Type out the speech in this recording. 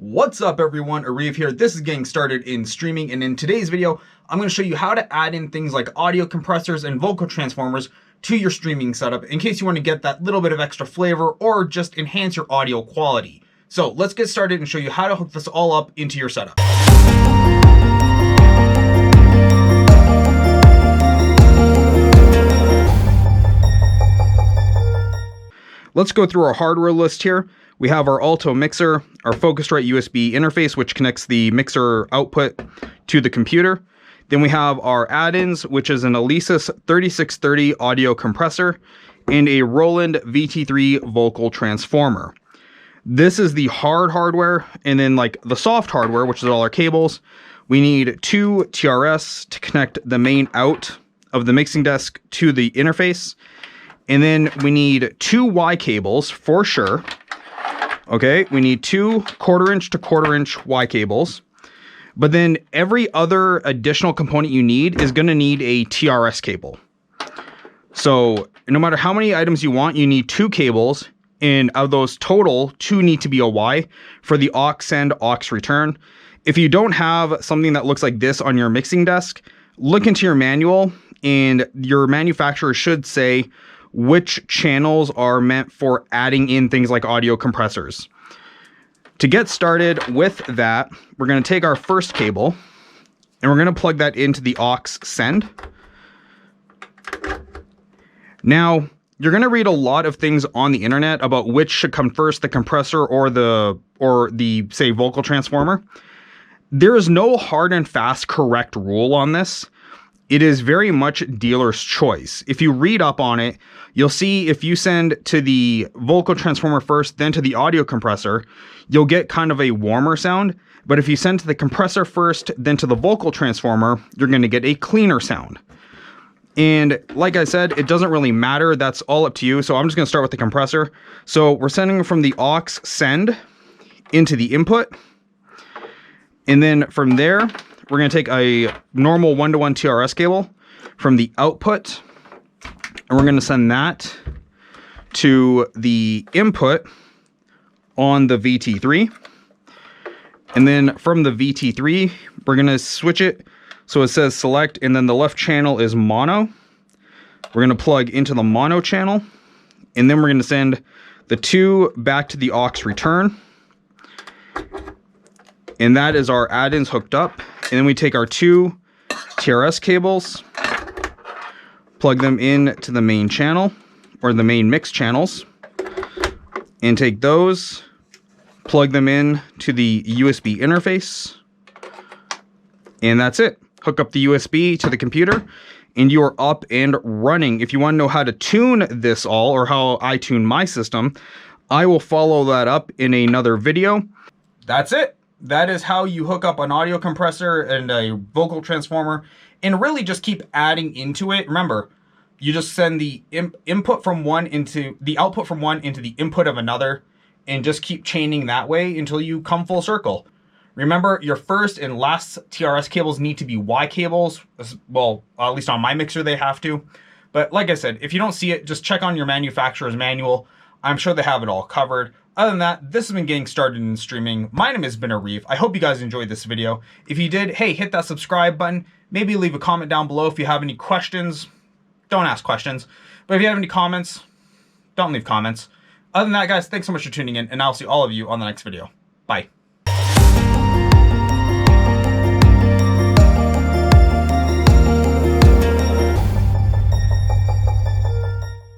What's up everyone, Arif here. This is getting started in streaming, and in today's video, I'm going to show you how to add in things like audio compressors and vocal transformers to your streaming setup in case you want to get that little bit of extra flavor or just enhance your audio quality. So let's get started and show you how to hook this all up into your setup. Let's go through our hardware list here. We have our Alto mixer, our Focusrite USB interface, which connects the mixer output to the computer. Then we have our add-ins, which is an Alesis 3630 audio compressor and a Roland VT3 vocal transformer. This is the hard hardware, and then like the soft hardware, which is all our cables. We need two TRS to connect the main out of the mixing desk to the interface. And then we need two Y cables for sure. Okay, we need two 1/4 inch to 1/4 inch Y cables. But then every other additional component you need is going to need a TRS cable. So no matter how many items you want, you need two cables. And of those total, two need to be a Y for the aux send, aux return. If you don't have something that looks like this on your mixing desk, look into your manual, and your manufacturer should say which channels are meant for adding in things like audio compressors. To get started with that, we're going to take our first cable and we're going to plug that into the aux send. Now, you're going to read a lot of things on the internet about which should come first, the compressor or the say vocal transformer. There is no hard and fast correct rule on this. It is very much dealer's choice. If you read up on it, you'll see if you send to the vocal transformer first, then to the audio compressor, you'll get kind of a warmer sound. But if you send to the compressor first, then to the vocal transformer, you're going to get a cleaner sound. And like I said, it doesn't really matter. That's all up to you. So I'm just going to start with the compressor. So we're sending from the aux send into the input. And then from there, we're going to take a normal 1-to-1 TRS cable from the output, and we're going to send that to the input on the VT3. And then from the VT3, we're going to switch it so it says select, and then the left channel is mono. We're going to plug into the mono channel, and then we're going to send the two back to the aux return. And that is our add-ins hooked up. And then we take our two TRS cables, plug them in to the main channel or the main mix channels, and take those, plug them in to the USB interface. And that's it. Hook up the USB to the computer and you are up and running. If you want to know how to tune this all, or how I tune my system, I will follow that up in another video. That's it. That is how you hook up an audio compressor and a vocal transformer and really just keep adding into it. Remember, you just send the input from one into the output from one into the input of another and just keep chaining that way until you come full circle. Remember, your first and last TRS cables need to be Y cables. Well, at least on my mixer, they have to. But like I said, if you don't see it, just check on your manufacturer's manual. I'm sure they have it all covered. Other than that, this has been getting started in streaming. My name has been Arif. I hope you guys enjoyed this video. If you did, hey, hit that subscribe button. Maybe leave a comment down below if you have any questions. Don't ask questions. But if you have any comments, don't leave comments. Other than that, guys, thanks so much for tuning in, and I'll see all of you on the next video. Bye.